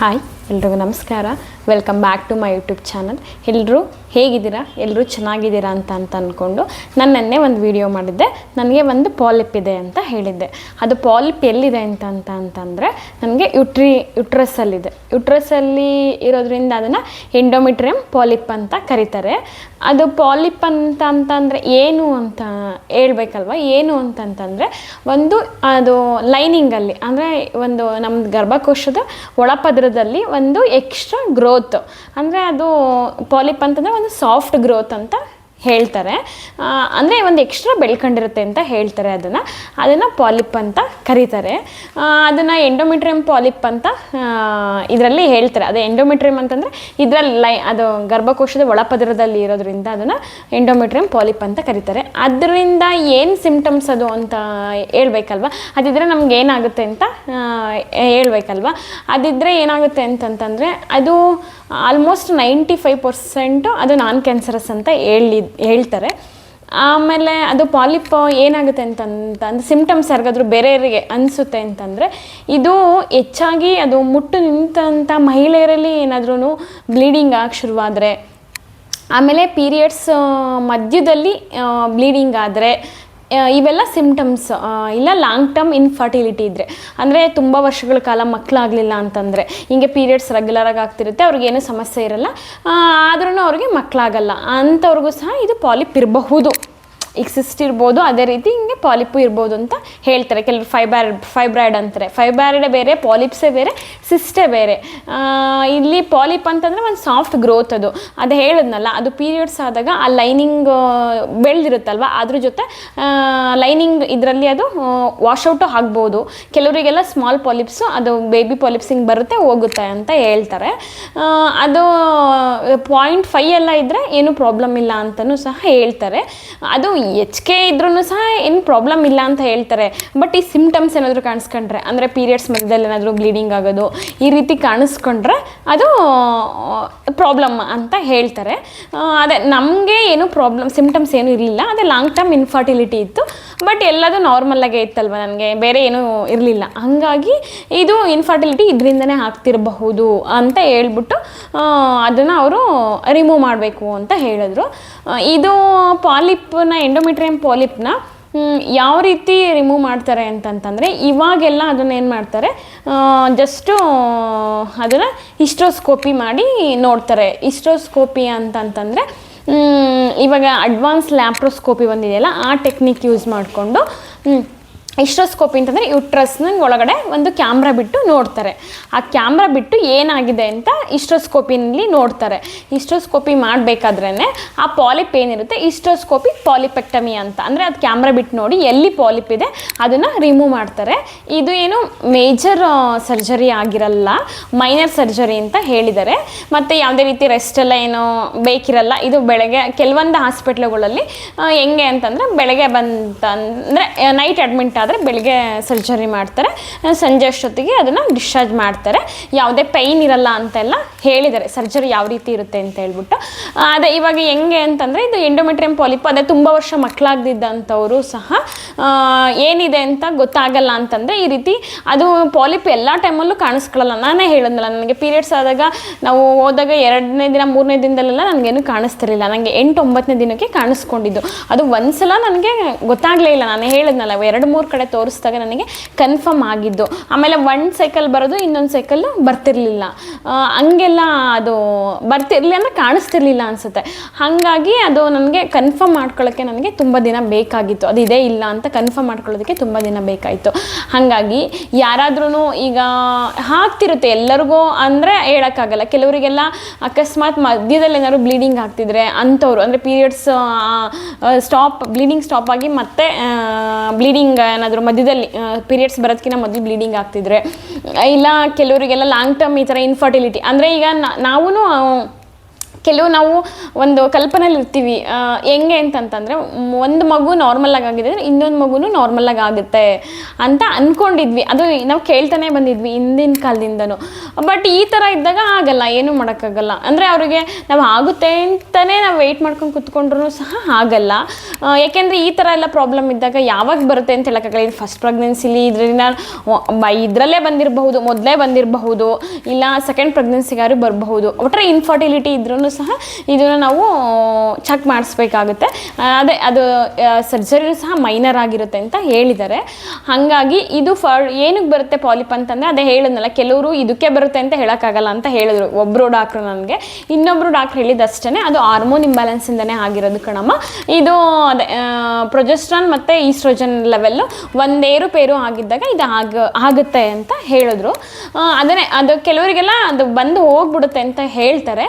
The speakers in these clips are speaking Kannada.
ಹಾಯ್ ಎಲ್ರಿಗೂ ನಮಸ್ಕಾರ. Welcome back to my YouTube channel. ಎಲ್ಲರೂ ಹೇಗಿದ್ದೀರಾ? ಎಲ್ಲರೂ ಚೆನ್ನಾಗಿದ್ದೀರಾ ಅಂತ ಅಂದ್ಕೊಂಡು ನಾನು ನೆನ್ನೆ ಒಂದು ವಿಡಿಯೋ ಮಾಡಿದ್ದೆ. ನನಗೆ ಒಂದು ಪಾಲಿಪ್ ಇದೆ ಅಂತ ಹೇಳಿದ್ದೆ. ಅದು ಪಾಲಿಪ್ ಎಲ್ಲಿದೆ ಅಂತಂದರೆ ನನಗೆ ಯುಟ್ರಸ್ಸಲ್ಲಿದೆ. ಯುಟ್ರಸ್ಸಲ್ಲಿ ಇರೋದ್ರಿಂದ ಅದನ್ನು ಎಂಡೋಮೆಟ್ರಿಯಮ್ ಪಾಲಿಪ್ ಅಂತ ಕರೀತಾರೆ. ಅದು ಪಾಲಿಪ್ ಅಂತಂದರೆ ಏನು ಅಂತ ಹೇಳ್ಬೇಕಲ್ವ. ಏನು ಅಂತಂತಂದರೆ ಒಂದು ಅದು ಲೈನಿಂಗಲ್ಲಿ ಅಂದರೆ ಒಂದು ನಮ್ಮ ಗರ್ಭಕೋಶದ ಒಳಪದರದಲ್ಲಿ ಒಂದು ಎಕ್ಸ್ಟ್ರಾ ಗ್ರೋತ್ ಅಂದರೆ ಅದು ಪಾಲಿಪ್ ಅಂತಂದರೆ ಒಂದು ಸಾಫ್ಟ್ ಗ್ರೋತ್ ಅಂತ ಹೇಳ್ತಾರೆ. ಅಂದರೆ ಒಂದು ಎಕ್ಸ್ಟ್ರಾ ಬೆಳ್ಕೊಂಡಿರುತ್ತೆ ಅಂತ ಹೇಳ್ತಾರೆ. ಅದನ್ನು ಪಾಲಿಪ್ ಅಂತ ಕರೀತಾರೆ. ಅದನ್ನು ಎಂಡೋಮೆಟ್ರಿಯಮ್ ಪಾಲಿಪ್ ಅಂತ ಇದರಲ್ಲಿ ಹೇಳ್ತಾರೆ. ಅದು ಎಂಡೋಮೆಟ್ರಿಯಮ್ ಅಂತಂದರೆ ಇದರಲ್ಲಿ ಅದು ಗರ್ಭಕೋಶದ ಒಳಪದರದಲ್ಲಿ ಇರೋದ್ರಿಂದ ಅದನ್ನು ಎಂಡೋಮೆಟ್ರಿಯಮ್ ಪಾಲಿಪ್ ಅಂತ ಕರೀತಾರೆ. ಅದರಿಂದ ಏನು ಸಿಮ್ಟಮ್ಸ್ ಅದು ಅಂತ ಹೇಳ್ಬೇಕಲ್ವ. ಅದಿದ್ದರೆ ನಮ್ಗೆ ಏನಾಗುತ್ತೆ ಅಂತ ಹೇಳ್ಬೇಕಲ್ವ. ಅದಿದ್ದರೆ ಏನಾಗುತ್ತೆ ಅಂತಂತಂದರೆ ಅದು ಆಲ್ಮೋಸ್ಟ್ 95% ಅದು ನಾನ್ ಕ್ಯಾನ್ಸರಸ್ ಅಂತ ಹೇಳ್ತಾರೆ. ಆಮೇಲೆ ಅದು ಪಾಲಿಪ್ ಏನಾಗುತ್ತೆ ಅಂತಂದ್ರೆ ಸಿಮ್ಟಮ್ಸ್ ಯಾರಿಗಾದ್ರೂ ಬೇರೆಯವರಿಗೆ ಅನಿಸುತ್ತೆ ಅಂತಂದರೆ ಇದು ಹೆಚ್ಚಾಗಿ ಅದು ಮುಟ್ಟು ನಿಂತಂಥ ಮಹಿಳೆಯರಲ್ಲಿ ಏನಾದ್ರೂ ಬ್ಲೀಡಿಂಗ್ ಆಗಿ ಶುರುವಾದರೆ, ಆಮೇಲೆ ಪೀರಿಯಡ್ಸ್ ಮಧ್ಯದಲ್ಲಿ ಬ್ಲೀಡಿಂಗ್ ಆದರೆ, ಇವೆಲ್ಲ ಸಿಮ್ಟಮ್ಸ್. ಇಲ್ಲ ಲಾಂಗ್ ಟರ್ಮ್ ಇನ್ಫರ್ಟಿಲಿಟಿ ಇದ್ದರೆ, ಅಂದರೆ ತುಂಬ ವರ್ಷಗಳ ಕಾಲ ಮಕ್ಕಳಾಗಲಿಲ್ಲ ಅಂತಂದರೆ, ಹಿಂಗೆ ಪೀರಿಯಡ್ಸ್ ರೆಗ್ಯುಲರಾಗಿ ಆಗ್ತಿರುತ್ತೆ, ಅವ್ರಿಗೇನು ಸಮಸ್ಯೆ ಇರಲ್ಲ, ಆದ್ರೂ ಅವ್ರಿಗೆ ಮಕ್ಕಳಾಗಲ್ಲ ಅಂಥವ್ರಿಗೂ ಸಹ ಇದು ಪಾಲಿಪ್ ಇರಬಹುದು. ಈಗ ಸಿಸ್ಟ್ ಇರ್ಬೋದು, ಅದೇ ರೀತಿ ಹಿಂಗೆ ಪಾಲಿಪ್ಪು ಇರ್ಬೋದು ಅಂತ ಹೇಳ್ತಾರೆ. ಕೆಲವರು ಫೈಬ್ರಾಯ್ಡ್ ಅಂತಾರೆ. ಫೈಬ್ರಾಯ್ಡೇ ಬೇರೆ, ಪಾಲಿಪ್ಸೇ ಬೇರೆ, ಸಿಸ್ಟೇ ಬೇರೆ. ಇಲ್ಲಿ ಪಾಲಿಪ್ ಅಂತಂದರೆ ಒಂದು ಸಾಫ್ಟ್ ಗ್ರೋತ್. ಅದು ಹೇಳಿದ್ನಲ್ಲ, ಅದು ಪೀರಿಯಡ್ಸ್ ಆದಾಗ ಆ ಲೈನಿಂಗ್ ಬೆಳೆದಿರುತ್ತಲ್ವ, ಅದ್ರ ಜೊತೆ ಲೈನಿಂಗ್ ಇದರಲ್ಲಿ ಅದು ವಾಶೌಟು ಆಗ್ಬೋದು. ಕೆಲವರಿಗೆಲ್ಲ ಸ್ಮಾಲ್ ಪಾಲಿಪ್ಸು, ಅದು ಬೇಬಿ ಪಾಲಿಪ್ಸ್ ಹಿಂಗೆ ಬರುತ್ತೆ ಹೋಗುತ್ತೆ ಅಂತ ಹೇಳ್ತಾರೆ. ಅದು 0.5 ಎಲ್ಲ ಇದ್ದರೆ ಏನೂ ಪ್ರಾಬ್ಲಮ್ ಇಲ್ಲ ಅಂತಲೂ ಸಹ ಹೇಳ್ತಾರೆ. ಅದು ಹೆಚ್ಚಿಗೆ ಇದ್ರೂ ಸಹ ಏನು ಪ್ರಾಬ್ಲಮ್ ಇಲ್ಲ ಅಂತ ಹೇಳ್ತಾರೆ. ಬಟ್ ಈ ಸಿಮ್ಟಮ್ಸ್ ಏನಾದರೂ ಕಾಣಿಸ್ಕೊಂಡ್ರೆ, ಅಂದರೆ ಪೀರಿಯಡ್ಸ್ ಮಧ್ಯದಲ್ಲಿ ಏನಾದರೂ ಬ್ಲೀಡಿಂಗ್ ಆಗೋದು ಈ ರೀತಿ ಕಾಣಿಸ್ಕೊಂಡ್ರೆ ಅದು ಪ್ರಾಬ್ಲಮ್ ಅಂತ ಹೇಳ್ತಾರೆ. ಅದೇ ನಮಗೆ ಏನು ಸಿಮ್ಟಮ್ಸ್ ಏನೂ ಇರಲಿಲ್ಲ. ಅದೇ ಲಾಂಗ್ ಟರ್ಮ್ ಇನ್ಫರ್ಟಿಲಿಟಿ ಇತ್ತು. ಬಟ್ ಎಲ್ಲದೂ ನಾರ್ಮಲ್ಲಾಗೇ ಇತ್ತಲ್ವ, ನನಗೆ ಬೇರೆ ಏನೂ ಇರಲಿಲ್ಲ. ಹಾಗಾಗಿ ಇದು ಇನ್ಫರ್ಟಿಲಿಟಿ ಇದರಿಂದನೇ ಆಗ್ತಿರಬಹುದು ಅಂತ ಹೇಳ್ಬಿಟ್ಟು ಅದನ್ನು ಅವರು ರಿಮೂವ್ ಮಾಡಬೇಕು ಅಂತ ಹೇಳಿದ್ರು. ಇದು ಪಾಲಿಪ್ನ, ಎಂಡೋಮೆಟ್ರಿಯಮ್ ಪಾಲಿಪ್ನ ಯಾವ ರೀತಿ ರಿಮೂವ್ ಮಾಡ್ತಾರೆ ಅಂತಂತಂದರೆ, ಇವಾಗೆಲ್ಲ ಅದನ್ನು ಏನು ಮಾಡ್ತಾರೆ, ಜಸ್ಟು ಅದನ್ನು ಹಿಸ್ಟ್ರೋಸ್ಕೋಪಿ ಮಾಡಿ ನೋಡ್ತಾರೆ. ಹಿಸ್ಟ್ರೋಸ್ಕೋಪಿ ಅಂತಂತಂದರೆ ಇವಾಗ ಅಡ್ವಾನ್ಸ್ ಲ್ಯಾಪ್ರೋಸ್ಕೋಪಿ ಬಂದಿದೆಯಲ್ಲ, ಆ ಟೆಕ್ನಿಕ್ ಯೂಸ್ ಮಾಡಿಕೊಂಡು ಹಿಸ್ಟ್ರೋಸ್ಕೋಪಿ ಅಂತಂದರೆ ಯುಟ್ರಸ್ನ ಒಳಗಡೆ ಒಂದು ಕ್ಯಾಮ್ರಾ ಬಿಟ್ಟು ನೋಡ್ತಾರೆ. ಆ ಕ್ಯಾಮ್ರಾ ಬಿಟ್ಟು ಏನಾಗಿದೆ ಅಂತ ಹಿಸ್ಟ್ರೋಸ್ಕೋಪಿನಲ್ಲಿ ನೋಡ್ತಾರೆ. ಹಿಸ್ಟ್ರೋಸ್ಕೋಪಿ ಮಾಡಬೇಕಾದ್ರೇ ಆ ಪಾಲಿಪ್ ಏನಿರುತ್ತೆ, ಹಿಸ್ಟ್ರೋಸ್ಕೋಪಿ ಪಾಲಿಪೆಕ್ಟಮಿ ಅಂತ, ಅಂದರೆ ಅದು ಕ್ಯಾಮ್ರಾ ಬಿಟ್ಟು ನೋಡಿ ಎಲ್ಲಿ ಪಾಲಿಪ್ ಇದೆ ಅದನ್ನು ರಿಮೂವ್ ಮಾಡ್ತಾರೆ. ಇದು ಏನು ಮೇಜರ್ ಸರ್ಜರಿ ಆಗಿರಲ್ಲ, ಮೈನರ್ ಸರ್ಜರಿ ಅಂತ ಹೇಳಿದ್ದಾರೆ. ಮತ್ತು ಯಾವುದೇ ರೀತಿ ರೆಸ್ಟ್ ಎಲ್ಲ ಏನೋ ಬೇಕಿರಲ್ಲ. ಇದು ಬೆಳಗ್ಗೆ ಕೆಲವೊಂದು ಹಾಸ್ಪಿಟ್ಲುಗಳಲ್ಲಿ ಹೆಂಗೆ ಅಂತಂದರೆ, ಬೆಳಗ್ಗೆ ಬಂತಂದರೆ ನೈಟ್ ಅಡ್ಮಿಟ್ ಆದರೆ ಬೆಳಗ್ಗೆ ಸರ್ಜರಿ ಮಾಡ್ತಾರೆ, ಸಂಜೆ ಅಷ್ಟೊತ್ತಿಗೆ ಅದನ್ನು ಡಿಸ್ಚಾರ್ಜ್ ಮಾಡ್ತಾರೆ. ಯಾವುದೇ ಪೈನ್ ಇರಲ್ಲ ಅಂತೆಲ್ಲ ಹೇಳಿದ್ದಾರೆ, ಸರ್ಜರಿ ಯಾವ ರೀತಿ ಇರುತ್ತೆ ಅಂತ ಹೇಳ್ಬಿಟ್ಟು. ಅದೇ ಇವಾಗ ಹೆಂಗೆ ಅಂತಂದರೆ, ಇದು ಎಂಡೋಮೆಟ್ರಿಯಮ್ ಪಾಲಿಪ್, ಅದೇ ತುಂಬ ವರ್ಷ ಮಕ್ಕಳಾಗದಿದ್ದಂಥವರು ಸಹ ಏನಿದೆ ಅಂತ ಗೊತ್ತಾಗಲ್ಲ ಅಂತಂದರೆ ಈ ರೀತಿ ಅದು ಪಾಲಿಪ್ ಎಲ್ಲ ಟೈಮಲ್ಲೂ ಕಾಣಿಸ್ಕೊಳ್ಳಲ್ಲ. ನಾನೇ ಹೇಳಿದ್ನಲ್ಲ, ನನಗೆ ಪೀರಿಯಡ್ಸ್ ಆದಾಗ ನಾವು ಹೋದಾಗ 2ನೇ ದಿನ 3ನೇ ದಿನದಲ್ಲೆಲ್ಲ ನನಗೇನು ಕಾಣಿಸ್ತಿರಲಿಲ್ಲ. ನನಗೆ 8-9ನೇ ದಿನಕ್ಕೆ ಕಾಣಿಸ್ಕೊಂಡಿದ್ದು. ಅದು ಒಂದ್ಸಲ ನನಗೆ ಗೊತ್ತಾಗಲೇ ಇಲ್ಲ. ನಾನು ಹೇಳಿದ್ನಲ್ಲ, 2-3 ಕಡೆ ತೋರಿಸಿದಾಗ ನನಗೆ ಕನ್ಫರ್ಮ್ ಆಗಿದ್ದು. ಆಮೇಲೆ ಒಂದು ಸೈಕಲ್ ಬರೋದು, ಇನ್ನೊಂದು ಸೈಕಲ್ ಬರ್ತಿರ್ಲಿಲ್ಲ. ಹಂಗೆಲ್ಲ ಅದು ಬರ್ತಿರ್ಲಿಲ್ಲ ಅಂದರೆ ಕಾಣಿಸ್ತಿರ್ಲಿಲ್ಲ ಅನಿಸುತ್ತೆ. ಹಾಗಾಗಿ ಅದು ನನಗೆ ಕನ್ಫರ್ಮ್ ಮಾಡ್ಕೊಳ್ಳೋಕ್ಕೆ ನನಗೆ ತುಂಬ ದಿನ ಬೇಕಾಗಿತ್ತು. ಅದು ಇದೇ ಇಲ್ಲ ಅಂತ ಕನ್ಫರ್ಮ್ ಮಾಡ್ಕೊಳ್ಳೋದಕ್ಕೆ ತುಂಬ ದಿನ ಬೇಕಾಯಿತು. ಹಾಗಾಗಿ ಯಾರಾದ್ರೂ ಈಗ ಆಗ್ತಿರುತ್ತೆ ಎಲ್ಲರಿಗೂ ಅಂದರೆ ಹೇಳೋಕ್ಕಾಗಲ್ಲ. ಕೆಲವರಿಗೆಲ್ಲ ಅಕಸ್ಮಾತ್ ಮಧ್ಯದಲ್ಲಿ ಏನಾದ್ರು ಬ್ಲೀಡಿಂಗ್ ಆಗ್ತಿದ್ರೆ ಅಂಥವ್ರು, ಅಂದರೆ ಪೀರಿಯಡ್ಸ್ ಬ್ಲೀಡಿಂಗ್ ಸ್ಟಾಪ್ ಆಗಿ ಮತ್ತೆ ಬ್ಲೀಡಿಂಗ್ ಏನಾದರೂ ಮಧ್ಯದಲ್ಲಿ ಪೀರಿಯಡ್ಸ್ ಬರೋದಕ್ಕಿಂತ ಮೊದಲು ಬ್ಲೀಡಿಂಗ್ ಆಗ್ತಿದ್ರೆ, ಇಲ್ಲ ಕೆಲವರಿಗೆಲ್ಲ ಲಾಂಗ್ ಟರ್ಮ್ ಈ ಥರ ಇನ್ಫರ್ಟಿಲಿಟಿ ಅಂದರೆ, ಈಗ ನಾವು ಕೆಲವು ನಾವು ಒಂದು ಕಲ್ಪನೆಯಲ್ಲಿ ಇರ್ತೀವಿ ಹೆಂಗೆ ಅಂತಂತಂದರೆ ಒಂದು ಮಗು ನಾರ್ಮಲಾಗಿ ಆಗಿದೆ ಅಂದರೆ ಇನ್ನೊಂದು ಮಗುನೂ ನಾರ್ಮಲಾಗಿ ಆಗುತ್ತೆ ಅಂತ ಅಂದ್ಕೊಂಡಿದ್ವಿ. ಅದು ನಾವು ಕೇಳ್ತಾನೆ ಬಂದಿದ್ವಿ ಹಿಂದಿನ ಕಾಲದಿಂದನೂ. ಬಟ್ ಈ ಥರ ಇದ್ದಾಗ ಆಗಲ್ಲ, ಏನೂ ಮಾಡೋಕ್ಕಾಗಲ್ಲ. ಅಂದರೆ ಅವರಿಗೆ ನಾವು ಆಗುತ್ತೆ ಅಂತಲೇ ನಾವು ವೆಯ್ಟ್ ಮಾಡ್ಕೊಂಡು ಕೂತ್ಕೊಂಡ್ರೂ ಸಹ ಆಗಲ್ಲ. ಯಾಕೆಂದರೆ ಈ ಥರ ಎಲ್ಲ ಪ್ರಾಬ್ಲಮ್ ಇದ್ದಾಗ ಯಾವಾಗ ಬರುತ್ತೆ ಅಂತ ಹೇಳೋಕ್ಕಾಗಲ್ಲ. ಇದು ಫಸ್ಟ್ ಪ್ರೆಗ್ನೆನ್ಸಿಲಿ ಇದರಲ್ಲೇ ಬಂದಿರಬಹುದು, ಮೊದಲೇ ಬಂದಿರಬಹುದು, ಇಲ್ಲ ಸೆಕೆಂಡ್ ಪ್ರೆಗ್ನೆನ್ಸಿಗಾರು ಬರಬಹುದು. ಒಟ್ಟರೆ ಇನ್ಫರ್ಟಿಲಿಟಿ ಇದ್ರೂ ಸಹ ಇದನ್ನು ನಾವು ಚೆಕ್ ಮಾಡಿಸ್ಬೇಕಾಗುತ್ತೆ. ಅದು ಸರ್ಜರಿ ಸಹ ಮೈನರ್ ಆಗಿರುತ್ತೆ ಅಂತ ಹೇಳಿದ್ದಾರೆ. ಹಾಗಾಗಿ ಇದು ಏನಕ್ಕೆ ಬರುತ್ತೆ ಪಾಲಿಪ್ ಅಂತಂದರೆ ಅದೇ ಹೇಳಿದ್ನಲ್ಲ, ಕೆಲವರು ಇದಕ್ಕೆ ಬರುತ್ತೆ ಅಂತ ಹೇಳೋಕ್ಕಾಗಲ್ಲ ಅಂತ ಹೇಳಿದ್ರು ಒಬ್ಬರು ಡಾಕ್ಟ್ರು ನನಗೆ. ಇನ್ನೊಬ್ಬರು ಡಾಕ್ಟ್ರು ಹೇಳಿದಷ್ಟೇ ಅದು ಹಾರ್ಮೋನ್ ಇಂಬ್ಯಾಲೆನ್ಸಿಂದನೇ ಆಗಿರೋದು ಕಣಮ್ಮ. ಇದು ಅದೇ ಪ್ರೊಜೆಸ್ಟ್ರಾನ್ ಮತ್ತು ಈಸ್ಟ್ರೋಜನ್ ಲೆವೆಲ್ಲು ಒಂದೇರುಪೇರು ಆಗಿದ್ದಾಗ ಇದು ಆಗುತ್ತೆ ಅಂತ ಹೇಳಿದ್ರು. ಅದು ಕೆಲವರಿಗೆಲ್ಲ ಅದು ಬಂದು ಹೋಗ್ಬಿಡುತ್ತೆ ಅಂತ ಹೇಳ್ತಾರೆ.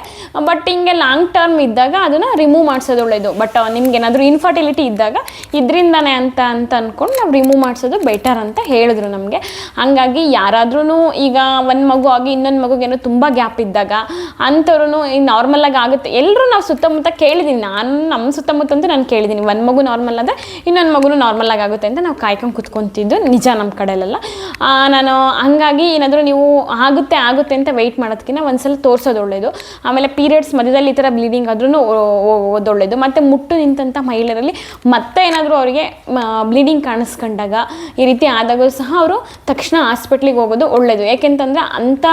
ಬಟ್ ಹಿಂಗೆ ಲಾಂಗ್ ಟರ್ಮ್ ಇದ್ದಾಗ ಅದನ್ನು ರಿಮೂವ್ ಮಾಡಿಸೋದು ಒಳ್ಳೆಯದು. ಬಟ್ ನಿಮ್ಗೆ ಏನಾದರೂ ಇನ್ಫರ್ಟಿಲಿಟಿ ಇದ್ದಾಗ ಇದರಿಂದನೇ ಅಂತ ಅಂದ್ಕೊಂಡು ನಾವು ರಿಮೂವ್ ಮಾಡಿಸೋದು ಬೆಟರ್ ಅಂತ ಹೇಳಿದ್ರು ನಮಗೆ. ಹಾಗಾಗಿ ಯಾರಾದ್ರೂ ಈಗ ಒಂದು ಮಗು ಆಗಿ ಇನ್ನೊಂದು ಮಗುಗೇನೋ ತುಂಬ ಗ್ಯಾಪ್ ಇದ್ದಾಗ ಅಂಥವ್ರು ಈಗ ನಾರ್ಮಲಾಗಿ ಆಗುತ್ತೆ. ಎಲ್ಲರೂ ನಾವು ಸುತ್ತಮುತ್ತ ಕೇಳಿದ್ದೀನಿ, ನಮ್ಮ ಸುತ್ತಮುತ್ತ ಅಂತೂ ನಾನು ಕೇಳಿದ್ದೀನಿ, ಒಂದು ಮಗು ನಾರ್ಮಲ್ ಆದರೆ ಇನ್ನೊಂದು ಮಗುನೂ ನಾರ್ಮಲಾಗಿ ಆಗುತ್ತೆ ಅಂತ ನಾವು ಕಾಯ್ಕೊಂಡು ಕುತ್ಕೊತಿದ್ದು ನಿಜ ನಮ್ಮ ಕಡೆಯಲ್ಲೆಲ್ಲ. ನಾನು ಹಾಗಾಗಿ ಏನಾದರೂ ನೀವು ಆಗುತ್ತೆ ಅಂತ ವೆಯ್ಟ್ ಮಾಡೋದಕ್ಕಿಂತ ಒಂದ್ಸಲ ತೋರಿಸೋದು ಒಳ್ಳೆಯದು. ಆಮೇಲೆ ಪೀರಿಯಡ್ಸ್ ಮಧ್ಯದಲ್ಲಿ ಈ ಥರ ಬ್ಲೀಡಿಂಗ್ ಆದ್ರೂ ಓದೊಳ್ಳೆಯದು. ಮತ್ತು ಮುಟ್ಟು ನಿಂತಹ ಮಹಿಳೆಯರಲ್ಲಿ ಮತ್ತೆ ಏನಾದರೂ ಅವರಿಗೆ ಬ್ಲೀಡಿಂಗ್ ಕಾಣಿಸ್ಕೊಂಡಾಗ ಈ ರೀತಿ ಆದಾಗೂ ಸಹ ಅವರು ತಕ್ಷಣ ಹಾಸ್ಪಿಟ್ಲಿಗೆ ಹೋಗೋದು ಒಳ್ಳೆಯದು. ಯಾಕೆಂತಂದರೆ ಅಂಥ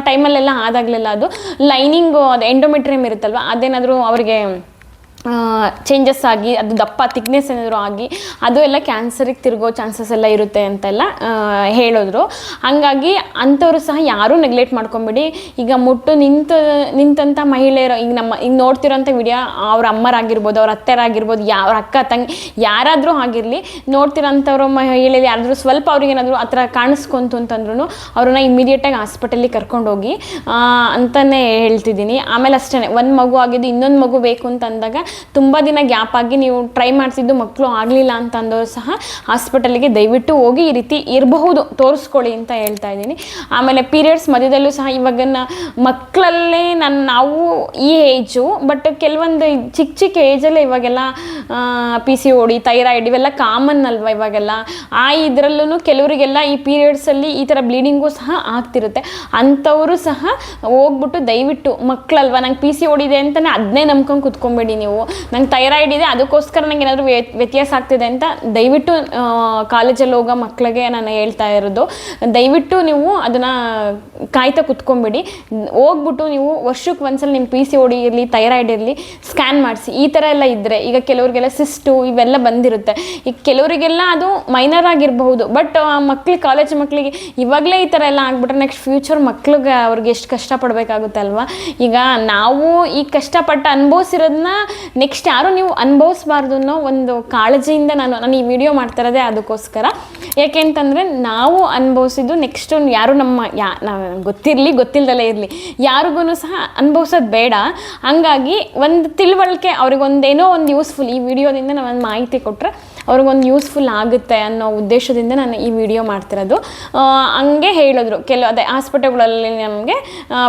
ಟೈಮಲ್ಲೆಲ್ಲ ಆದಾಗಲೆಲ್ಲ ಅದು ಲೈನಿಂಗು ಅದು ಎಂಡೋಮೆಟ್ರಿಯಮ್ ಇರುತ್ತಲ್ವ, ಅದೇನಾದರೂ ಅವರಿಗೆ ಚೇಂಜಸ್ ಆಗಿ ಅದು ದಪ್ಪ ಥಿಕ್ನೆಸ್ ಏನಾದರೂ ಆಗಿ ಅದು ಎಲ್ಲ ಕ್ಯಾನ್ಸರಿಗೆ ತಿರುಗೋ ಚಾನ್ಸಸ್ ಎಲ್ಲ ಇರುತ್ತೆ ಅಂತೆಲ್ಲ ಹೇಳಿದ್ರು. ಹಾಗಾಗಿ ಅಂಥವರು ಸಹ ಯಾರೂ ನೆಗ್ಲೆಕ್ಟ್ ಮಾಡ್ಕೊಂಬಿಡಿ. ಈಗ ಮುಟ್ಟು ನಿಂತಹ ಮಹಿಳೆಯರು ಈಗ ನೋಡ್ತಿರೋಂಥ ವಿಡಿಯೋ ಅವ್ರ ಅಮ್ಮರಾಗಿರ್ಬೋದು, ಅವ್ರ ಅತ್ತೆರಾಗಿರ್ಬೋದು, ಅವ್ರ ಅಕ್ಕ ತಂಗಿ ಯಾರಾದರೂ ಆಗಿರಲಿ, ನೋಡ್ತಿರೋಂಥವ್ರು ಮಹಿಳೆಯಲ್ಲಿ ಯಾರಾದರೂ ಸ್ವಲ್ಪ ಅವ್ರಿಗೇನಾದರೂ ಆ ಥರ ಕಾಣಿಸ್ಕೊಂತು ಅಂತಂದ್ರೂ ಅವ್ರನ್ನ ಇಮಿಡಿಯೇಟಾಗಿ ಹಾಸ್ಪಿಟಲಿಗೆ ಕರ್ಕೊಂಡೋಗಿ ಅಂತಲೇ ಹೇಳ್ತಿದ್ದೀನಿ. ಆಮೇಲೆ ಅಷ್ಟೇ ಒಂದು ಮಗು ಆಗಿದ್ದು ಇನ್ನೊಂದು ಮಗು ಬೇಕು ಅಂತ ಅಂದಾಗ ತುಂಬ ದಿನ ಗ್ಯಾಪ್ ಆಗಿ ನೀವು ಟ್ರೈ ಮಾಡ್ತಿದ್ದು ಮಕ್ಕಳು ಆಗಲಿಲ್ಲ ಅಂತ ಅಂದವರು ಸಹ ಹಾಸ್ಪಿಟಲಿಗೆ ದಯವಿಟ್ಟು ಹೋಗಿ ಈ ರೀತಿ ಇರಬಹುದು, ತೋರಿಸ್ಕೊಳ್ಳಿ ಅಂತ ಹೇಳ್ತಾ ಇದ್ದೀನಿ. ಆಮೇಲೆ ಪೀರಿಯಡ್ಸ್ ಮಧ್ಯದಲ್ಲೂ ಸಹ ಇವಾಗ ಮಕ್ಕಳಲ್ಲೇ ನಾವು ಈ ಏಜು, ಬಟ್ ಕೆಲವೊಂದು ಚಿಕ್ಕ ಏಜಲ್ಲೇ ಇವಾಗೆಲ್ಲ PCOD, ಥೈರಾಯ್ಡ್ ಇವೆಲ್ಲ ಕಾಮನ್ ಅಲ್ವಾ ಇವಾಗೆಲ್ಲ. ಇದರಲ್ಲೂ ಕೆಲವರಿಗೆಲ್ಲ ಈ ಪೀರಿಯಡ್ಸಲ್ಲಿ ಈ ಥರ ಬ್ಲೀಡಿಂಗು ಸಹ ಆಗ್ತಿರುತ್ತೆ. ಅಂಥವರು ಸಹ ಹೋಗ್ಬಿಟ್ಟು ದಯವಿಟ್ಟು ಮಕ್ಕಳಲ್ವ ನಂಗೆ PCOD ಇದೆ ಅಂತಲೇ ಅದನ್ನೇ ನಂಬ್ಕೊಂಡು ಕುತ್ಕೊಂಬೇಡಿ. ನೀವು ನಂಗೆ ಥೈರಾಯ್ಡ್ ಇದೆ ಅದಕ್ಕೋಸ್ಕರ ನಂಗೆ ಏನಾದರೂ ವ್ಯತ್ಯಾಸ ಆಗ್ತಿದೆ ಅಂತ ದಯವಿಟ್ಟು ಕಾಲೇಜಲ್ಲಿ ಹೋಗೋ ಮಕ್ಕಳಿಗೆ ನಾನು ಹೇಳ್ತಾ ಇರೋದು, ದಯವಿಟ್ಟು ನೀವು ಅದನ್ನು ಕಾಯ್ತಾ ಕುತ್ಕೊಂಬಿಡಿ. ಹೋಗ್ಬಿಟ್ಟು ನೀವು ವರ್ಷಕ್ಕೆ ಒಂದ್ಸಲ ನಿಮ್ಮ PCOD ಇರಲಿ, ಥೈರಾಯ್ಡ್ ಇರಲಿ ಸ್ಕ್ಯಾನ್ ಮಾಡಿಸಿ. ಈ ಥರ ಎಲ್ಲ ಇದ್ದರೆ ಈಗ ಕೆಲವರಿಗೆಲ್ಲ ಸಿಸ್ಟು ಇವೆಲ್ಲ ಬಂದಿರುತ್ತೆ. ಈಗ ಕೆಲವರಿಗೆಲ್ಲ ಅದು ಮೈನರ್ ಆಗಿರಬಹುದು, ಬಟ್ ಕಾಲೇಜ್ ಮಕ್ಕಳಿಗೆ ಇವಾಗಲೇ ಈ ಥರ ಎಲ್ಲ ಆಗ್ಬಿಟ್ರೆ ನೆಕ್ಸ್ಟ್ ಫ್ಯೂಚರ್ ಮಕ್ಳಿಗೆ ಅವ್ರಿಗೆ ಎಷ್ಟು ಕಷ್ಟಪಡಬೇಕಾಗುತ್ತೆ ಅಲ್ವಾ. ಈಗ ನಾವು ಈ ಕಷ್ಟಪಟ್ಟು ಅನುಭವಿಸಿರೋದನ್ನ ನೆಕ್ಸ್ಟ್ ಯಾರು ನೀವು ಅನುಭವಿಸ್ಬಾರ್ದು ಅನ್ನೋ ಒಂದು ಕಾಳಜಿಯಿಂದ ನಾನು ಈ ವಿಡಿಯೋ ಮಾಡ್ತಿರೋದೇ ಅದಕ್ಕೋಸ್ಕರ. ಯಾಕೆಂತಂದರೆ ನಾವು ಅನುಭವಿಸಿದ್ದು ನೆಕ್ಸ್ಟ್ ಯಾರು ಗೊತ್ತಿಲ್ಲದಲ್ಲೇ ಇರಲಿ ಯಾರಿಗೂ ಸಹ ಅನುಭವಿಸೋದು ಬೇಡ. ಹಂಗಾಗಿ ಒಂದು ತಿಳುವಳಿಕೆ ಅವ್ರಿಗೊಂದೇನೋ ಒಂದು ಯೂಸ್ಫುಲ್ ಈ ವಿಡಿಯೋದಿಂದ ನಾನು ಒಂದು ಮಾಹಿತಿ ಕೊಟ್ಟರೆ ಅವ್ರಿಗೊಂದು ಯೂಸ್ಫುಲ್ ಆಗುತ್ತೆ ಅನ್ನೋ ಉದ್ದೇಶದಿಂದ ನಾನು ಈ ವಿಡಿಯೋ ಮಾಡ್ತಿರೋದು. ಹಂಗೆ ಹೇಳಿದ್ರು ಅದೇ ಹಾಸ್ಪಿಟಲ್ಗಳಲ್ಲಿ ನಮಗೆ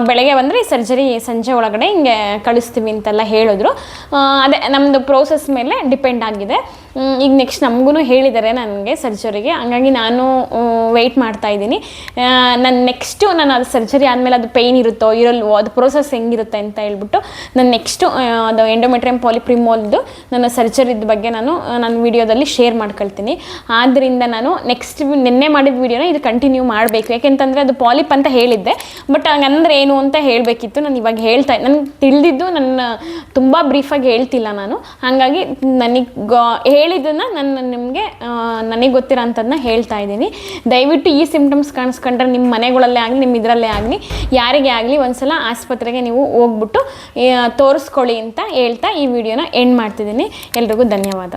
ಬೆಳಗ್ಗೆ ಬಂದರೆ ಈ ಸರ್ಜರಿ ಸಂಜೆ ಒಳಗಡೆ ಹಿಂಗೆ ಕಳಿಸ್ತೀವಿ ಅಂತೆಲ್ಲ ಹೇಳಿದ್ರು. ಅದೇ ನಮ್ಮದು ಪ್ರೋಸೆಸ್ ಮೇಲೆ ಡಿಪೆಂಡ್ ಆಗಿದೆ. ಈಗ ನೆಕ್ಸ್ಟ್ ನಮಗೂ ಹೇಳಿದ್ದಾರೆ ನನಗೆ ಸರ್ಜರಿಗೆ. ಹಂಗಾಗಿ ನಾನು ವೆಯ್ಟ್ ಮಾಡ್ತಾಯಿದ್ದೀನಿ. ನಾನು ಅದು ಸರ್ಜರಿ ಆದಮೇಲೆ ಅದು ಪೇಯ್ನ್ ಇರುತ್ತೋ ಇರಲ್ವೋ, ಅದು ಪ್ರೋಸೆಸ್ ಹೆಂಗಿರುತ್ತೆ ಅಂತ ಹೇಳ್ಬಿಟ್ಟು ನಾನು ನೆಕ್ಸ್ಟು ಅದು ಎಂಡೋಮೆಟ್ರಿಯಮ್ ಪಾಲಿಪ್ ರಿಮೂವಲ್ದು ನನ್ನ ಸರ್ಜರಿದ ಬಗ್ಗೆ ನಾನು ವಿಡಿಯೋದಲ್ಲಿ ಶೇರ್ ಮಾಡ್ಕೊಳ್ತೀನಿ. ಆದ್ದರಿಂದ ನಾನು ನೆಕ್ಸ್ಟ್ ನಿನ್ನೆ ಮಾಡಿದ ವಿಡಿಯೋನ ಇದು ಕಂಟಿನ್ಯೂ ಮಾಡಬೇಕು. ಯಾಕೆಂತಂದರೆ ಅದು ಪಾಲಿಪ್ ಅಂತ ಹೇಳಿದ್ದೆ, ಬಟ್ ಹಂಗಂದ್ರೆ ಏನು ಅಂತ ಹೇಳಬೇಕಿತ್ತು. ನಾನು ಇವಾಗ ನನಗೆ ತಿಳಿದಿದ್ದು ನನ್ನ ತುಂಬ ಬ್ರೀಫಾಗಿ ಹೇಳ್ತಿಲ್ಲ ನಾನು. ಹಾಗಾಗಿ ಹೇಳಿದ್ದನ್ನು ನನಗೆ ಗೊತ್ತಿರೋ ಅಂಥದ್ದನ್ನ ಹೇಳ್ತಾ ಇದ್ದೀನಿ. ದಯವಿಟ್ಟು ಈ ಸಿಂಪ್ಟಮ್ಸ್ ಕಾಣಿಸ್ಕೊಂಡ್ರೆ ನಿಮ್ಮ ಮನೆಗಳಲ್ಲೇ ಆಗಲಿ, ನಿಮ್ಮ ಇದರಲ್ಲೇ ಆಗಲಿ, ಯಾರಿಗೇ ಆಗಲಿ ಒಂದ್ಸಲ ಆಸ್ಪತ್ರೆಗೆ ನೀವು ಹೋಗ್ಬಿಟ್ಟು ತೋರಿಸ್ಕೊಳ್ಳಿ ಅಂತ ಹೇಳ್ತಾ ಈ ವಿಡಿಯೋನ ಎಂಡ್ ಮಾಡ್ತಿದ್ದೀನಿ. ಎಲ್ರಿಗೂ ಧನ್ಯವಾದ.